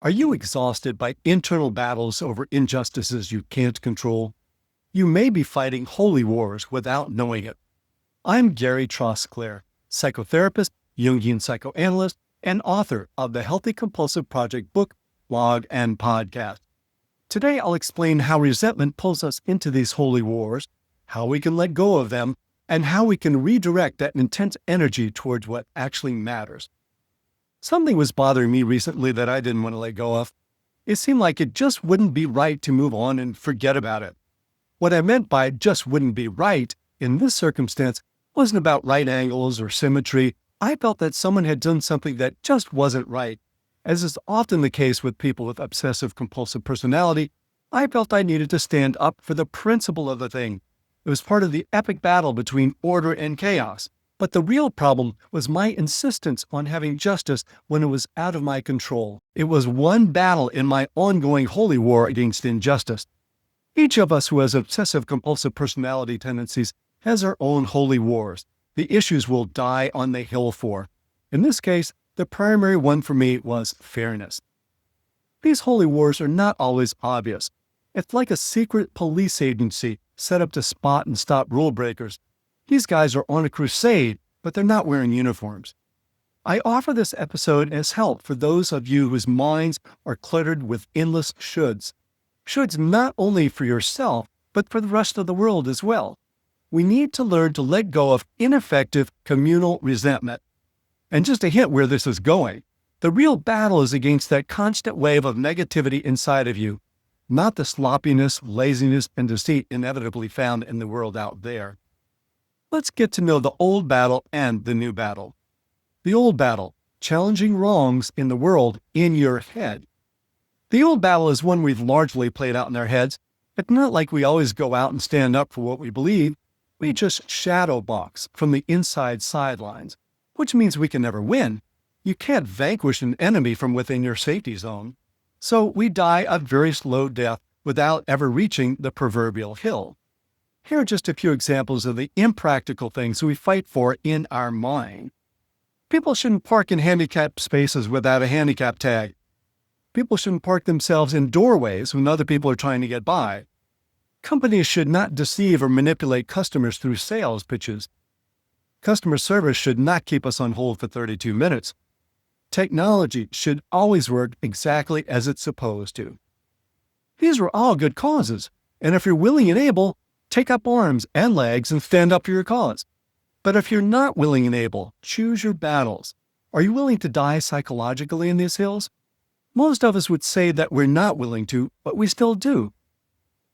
Are you exhausted by internal battles over injustices you can't control? You may be fighting holy wars without knowing it. I'm Gary Trosclair, psychotherapist, Jungian psychoanalyst, and author of the Healthy Compulsive Project book, blog, and podcast. Today I'll explain how resentment pulls us into these holy wars, how we can let go of them, and how we can redirect that intense energy towards what actually matters. Something was bothering me recently that I didn't want to let go of. It seemed like it just wouldn't be right to move on and forget about it. What I meant by just wouldn't be right in this circumstance wasn't about right angles or symmetry. I felt that someone had done something that just wasn't right. As is often the case with people with obsessive-compulsive personality, I felt I needed to stand up for the principle of the thing. It was part of the epic battle between order and chaos. But the real problem was my insistence on having justice when it was out of my control. It was one battle in my ongoing holy war against injustice. Each of us who has obsessive-compulsive personality tendencies has our own holy wars, the issues we'll die on the hill for. In this case, the primary one for me was fairness. These holy wars are not always obvious. It's like a secret police agency set up to spot and stop rule breakers. These guys are on a crusade, but they're not wearing uniforms. I offer this episode as help for those of you whose minds are cluttered with endless shoulds. Shoulds not only for yourself, but for the rest of the world as well. We need to learn to let go of ineffective communal resentment. And just a hint where this is going, the real battle is against that constant wave of negativity inside of you, not the sloppiness, laziness, and deceit inevitably found in the world out there. Let's get to know the old battle and the new battle. The old battle, challenging wrongs in the world in your head. The old battle is one we've largely played out in our heads. It's not like we always go out and stand up for what we believe. We just shadow box from the inside sidelines, which means we can never win. You can't vanquish an enemy from within your safety zone. So we die a very slow death without ever reaching the proverbial hill. Here are just a few examples of the impractical things we fight for in our mind. People shouldn't park in handicapped spaces without a handicap tag. People shouldn't park themselves in doorways when other people are trying to get by. Companies should not deceive or manipulate customers through sales pitches. Customer service should not keep us on hold for 32 minutes. Technology should always work exactly as it's supposed to. These are all good causes, and if you're willing and able, take up arms and legs and stand up for your cause. But if you're not willing and able, choose your battles. Are you willing to die psychologically in these hills? Most of us would say that we're not willing to, but we still do.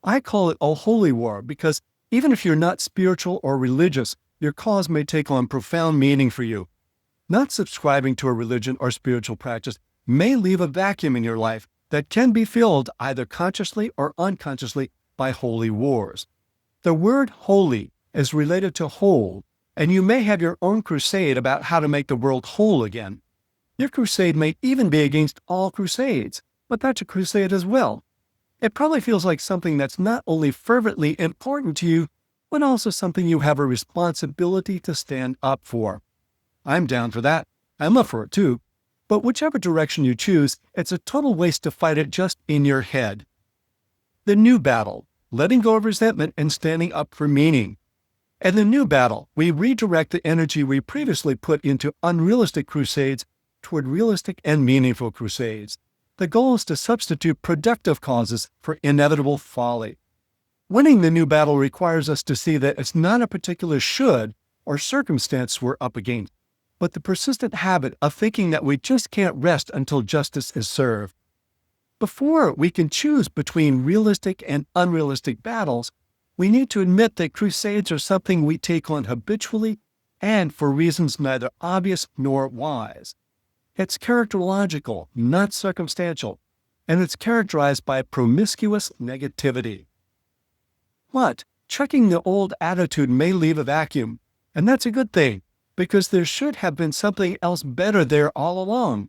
I call it a holy war because even if you're not spiritual or religious, your cause may take on profound meaning for you. Not subscribing to a religion or spiritual practice may leave a vacuum in your life that can be filled either consciously or unconsciously by holy wars. The word holy is related to whole, and you may have your own crusade about how to make the world whole again. Your crusade may even be against all crusades, but that's a crusade as well. It probably feels like something that's not only fervently important to you, but also something you have a responsibility to stand up for. I'm down for that. I'm up for it too. But whichever direction you choose, it's a total waste to fight it just in your head. The new battle. Letting go of resentment and standing up for meaning. In the new battle, we redirect the energy we previously put into unrealistic crusades toward realistic and meaningful crusades. The goal is to substitute productive causes for inevitable folly. Winning the new battle requires us to see that it's not a particular should or circumstance we're up against, but the persistent habit of thinking that we just can't rest until justice is served. Before we can choose between realistic and unrealistic battles, we need to admit that crusades are something we take on habitually and for reasons neither obvious nor wise. It's characterological, not circumstantial, and it's characterized by promiscuous negativity. But checking the old attitude may leave a vacuum, and that's a good thing, because there should have been something else better there all along.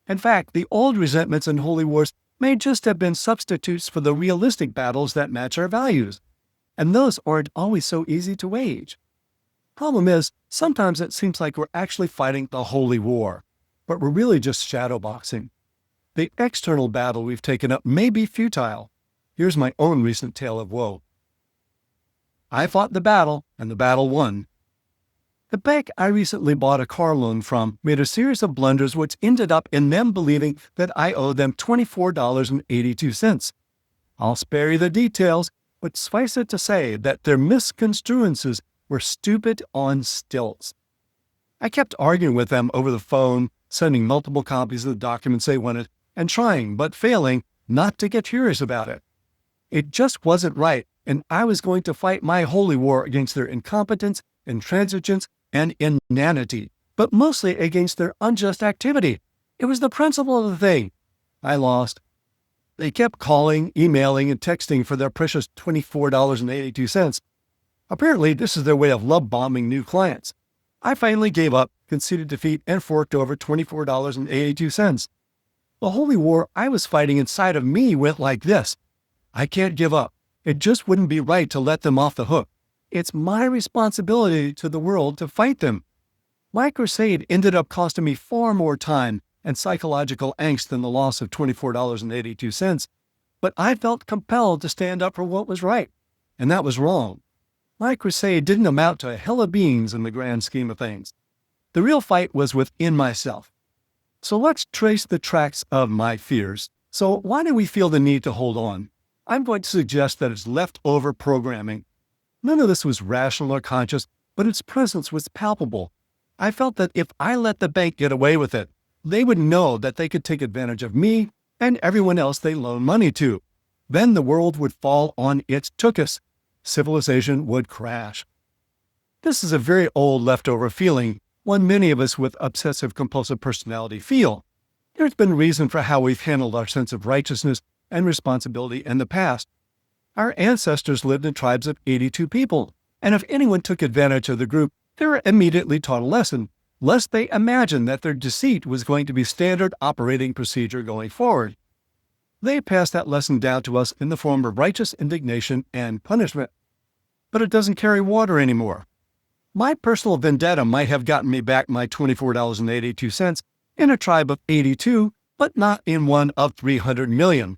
In fact, the old resentments and holy wars may just have been substitutes for the realistic battles that match our values, and those aren't always so easy to wage. Problem is, sometimes it seems like we're actually fighting the holy war, but we're really just shadowboxing. The external battle we've taken up may be futile. Here's my own recent tale of woe. I fought the battle, and the battle won. The bank I recently bought a car loan from made a series of blunders which ended up in them believing that I owed them $24.82. I'll spare you the details, but suffice it to say that their misconstruances were stupid on stilts. I kept arguing with them over the phone, sending multiple copies of the documents they wanted, and trying, but failing, not to get furious about it. It just wasn't right, and I was going to fight my holy war against their incompetence, intransigence, and inanity, but mostly against their unjust activity. It was the principle of the thing. I lost. They kept calling, emailing, and texting for their precious $24.82. Apparently, this is their way of love-bombing new clients. I finally gave up, conceded defeat, and forked over $24.82. The holy war I was fighting inside of me went like this. I can't give up. It just wouldn't be right to let them off the hook. It's my responsibility to the world to fight them. My crusade ended up costing me far more time and psychological angst than the loss of $24.82, but I felt compelled to stand up for what was right, and that was wrong. My crusade didn't amount to a hill of beans in the grand scheme of things. The real fight was within myself. So let's trace the tracks of my fears. So why do we feel the need to hold on? I'm going to suggest that it's leftover programming. None of this was rational or conscious, but its presence was palpable. I felt that if I let the bank get away with it, they would know that they could take advantage of me and everyone else they loan money to. Then the world would fall on its tuchus. Civilization would crash. This is a very old leftover feeling, one many of us with obsessive-compulsive personality feel. There's been reason for how we've handled our sense of righteousness and responsibility in the past. Our ancestors lived in tribes of 82 people, and if anyone took advantage of the group, they were immediately taught a lesson, lest they imagine that their deceit was going to be standard operating procedure going forward. They passed that lesson down to us in the form of righteous indignation and punishment. But it doesn't carry water anymore. My personal vendetta might have gotten me back my $24.82 in a tribe of 82, but not in one of 300 million.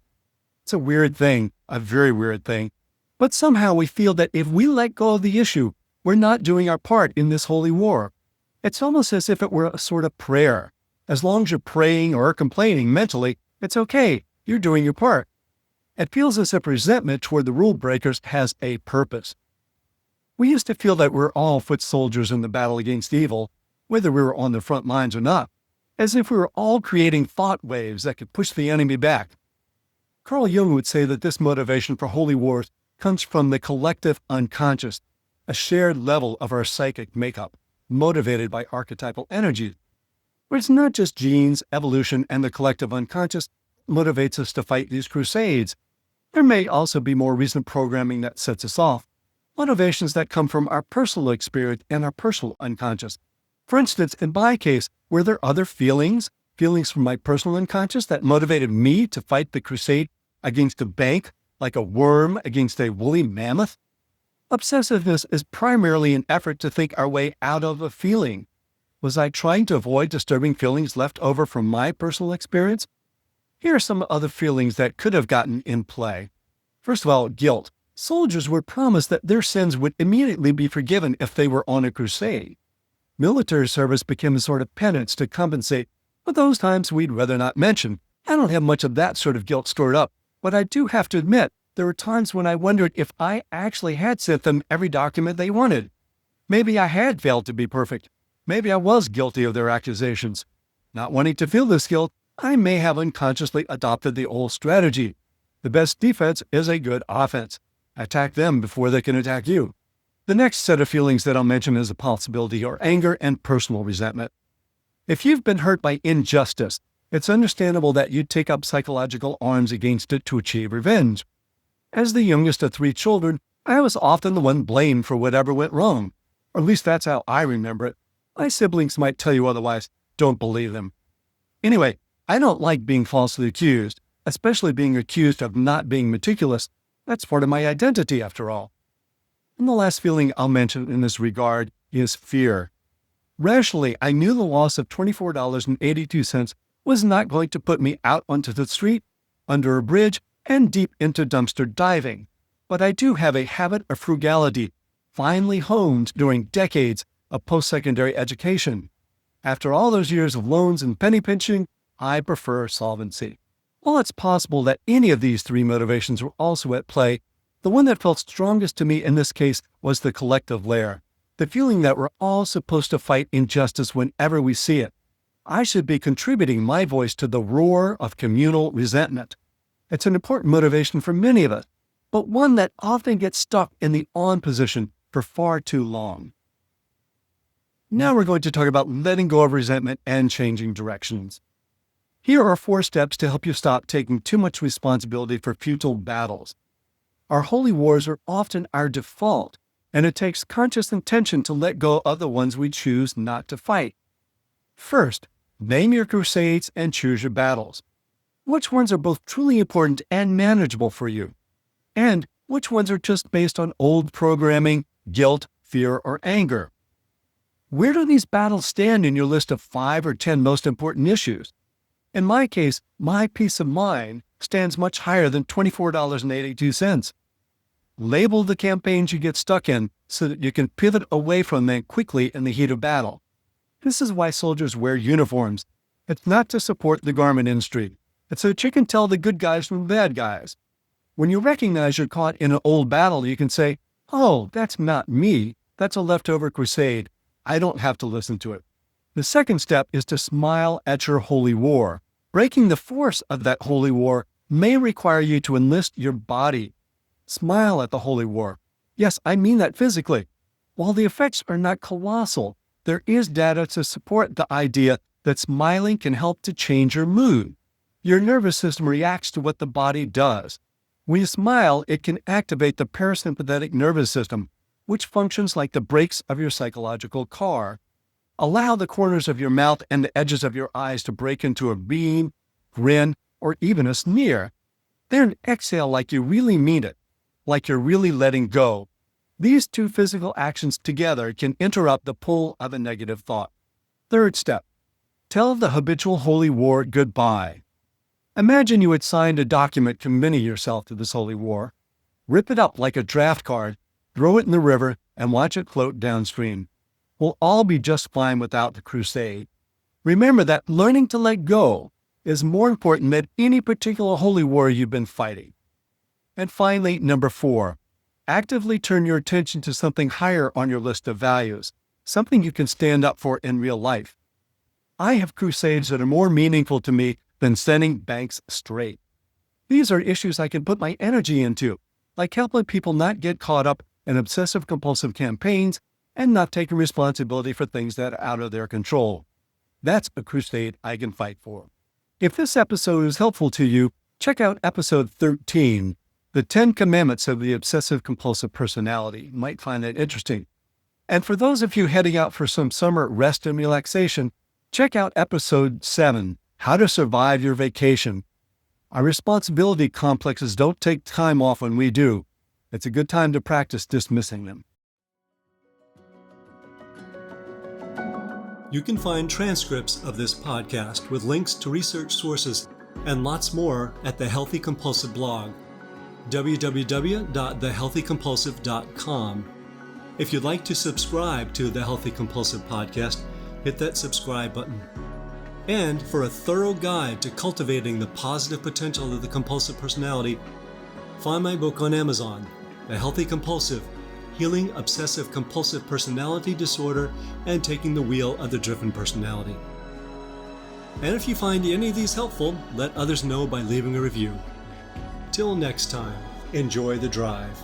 It's a weird thing, a very weird thing. But somehow we feel that if we let go of the issue, we're not doing our part in this holy war. It's almost as if it were a sort of prayer. As long as you're praying or complaining mentally, it's okay. You're doing your part. It feels as if resentment toward the rule breakers has a purpose. We used to feel that we're all foot soldiers in the battle against evil, whether we were on the front lines or not, as if we were all creating thought waves that could push the enemy back. Carl Jung would say that this motivation for holy wars comes from the collective unconscious, a shared level of our psychic makeup, motivated by archetypal energies. But it's not just genes, evolution, and the collective unconscious that motivates us to fight these crusades. There may also be more recent programming that sets us off, motivations that come from our personal experience and our personal unconscious. For instance, in my case, were there other feelings from my personal unconscious that motivated me to fight the crusade against a bank, like a worm against a woolly mammoth? Obsessiveness is primarily an effort to think our way out of a feeling. Was I trying to avoid disturbing feelings left over from my personal experience? Here are some other feelings that could have gotten in play. First of all, guilt. Soldiers were promised that their sins would immediately be forgiven if they were on a crusade. Military service became a sort of penance to compensate for those times we'd rather not mention. I don't have much of that sort of guilt stored up, but I do have to admit there were times when I wondered if I actually had sent them every document they wanted. Maybe I had failed to be perfect. Maybe I was guilty of their accusations. Not wanting to feel this guilt, I may have unconsciously adopted the old strategy. The best defense is a good offense. Attack them before they can attack you. The next set of feelings that I'll mention is a possibility are anger and personal resentment. If you've been hurt by injustice, it's understandable that you'd take up psychological arms against it to achieve revenge. As the youngest of 3 children, I was often the one blamed for whatever went wrong. Or at least that's how I remember it. My siblings might tell you otherwise. Don't believe them. Anyway, I don't like being falsely accused, especially being accused of not being meticulous. That's part of my identity, after all. And the last feeling I'll mention in this regard is fear. Rationally, I knew the loss of $24.82 was not going to put me out onto the street, under a bridge, and deep into dumpster diving. But I do have a habit of frugality, finely honed during decades of post-secondary education. After all those years of loans and penny pinching, I prefer solvency. While it's possible that any of these three motivations were also at play, the one that felt strongest to me in this case was the collective layer, the feeling that we're all supposed to fight injustice whenever we see it. I should be contributing my voice to the roar of communal resentment. It's an important motivation for many of us, but one that often gets stuck in the on position for far too long. Now we're going to talk about letting go of resentment and changing directions. Here are 4 steps to help you stop taking too much responsibility for futile battles. Our holy wars are often our default, and it takes conscious intention to let go of the ones we choose not to fight. First, name your crusades and choose your battles. Which ones are both truly important and manageable for you? And which ones are just based on old programming, guilt, fear, or anger? Where do these battles stand in your list of 5 or 10 most important issues? In my case, my peace of mind stands much higher than $24.82. Label the campaigns you get stuck in so that you can pivot away from them quickly in the heat of battle. This is why soldiers wear uniforms. It's not to support the garment industry. It's so that you can tell the good guys from the bad guys. When you recognize you're caught in an old battle, you can say, "Oh, that's not me. That's a leftover crusade. I don't have to listen to it." The second step is to smile at your holy war. Breaking the force of that holy war may require you to enlist your body. Smile at the holy war. Yes, I mean that physically. While the effects are not colossal, there is data to support the idea that smiling can help to change your mood. Your nervous system reacts to what the body does. When you smile, it can activate the parasympathetic nervous system, which functions like the brakes of your psychological car. Allow the corners of your mouth and the edges of your eyes to break into a beam, grin, or even a sneer. Then exhale like you really mean it, like you're really letting go. These 2 physical actions together can interrupt the pull of a negative thought. Third step, tell the habitual holy war goodbye. Imagine you had signed a document committing yourself to this holy war. Rip it up like a draft card, throw it in the river, and watch it float downstream. We'll all be just fine without the crusade. Remember that learning to let go is more important than any particular holy war you've been fighting. And finally, number 4, actively turn your attention to something higher on your list of values, something you can stand up for in real life. I have crusades that are more meaningful to me than setting banks straight. These are issues I can put my energy into, like helping people not get caught up in obsessive-compulsive campaigns and not taking responsibility for things that are out of their control. That's a crusade I can fight for. If this episode is helpful to you, check out episode 13, The 10 Commandments of the Obsessive-Compulsive Personality. You might find that interesting. And for those of you heading out for some summer rest and relaxation, check out episode 7, How to Survive Your Vacation. Our responsibility complexes don't take time off when we do. It's a good time to practice dismissing them. You can find transcripts of this podcast with links to research sources and lots more at the Healthy Compulsive blog, www.thehealthycompulsive.com. If you'd like to subscribe to the Healthy Compulsive podcast, hit that subscribe button. And for a thorough guide to cultivating the positive potential of the compulsive personality, find my book on Amazon, The Healthy Compulsive: Healing Obsessive-Compulsive Personality Disorder and Taking the Wheel of the Driven Personality. And if you find any of these helpful, let others know by leaving a review. Till next time, enjoy the drive.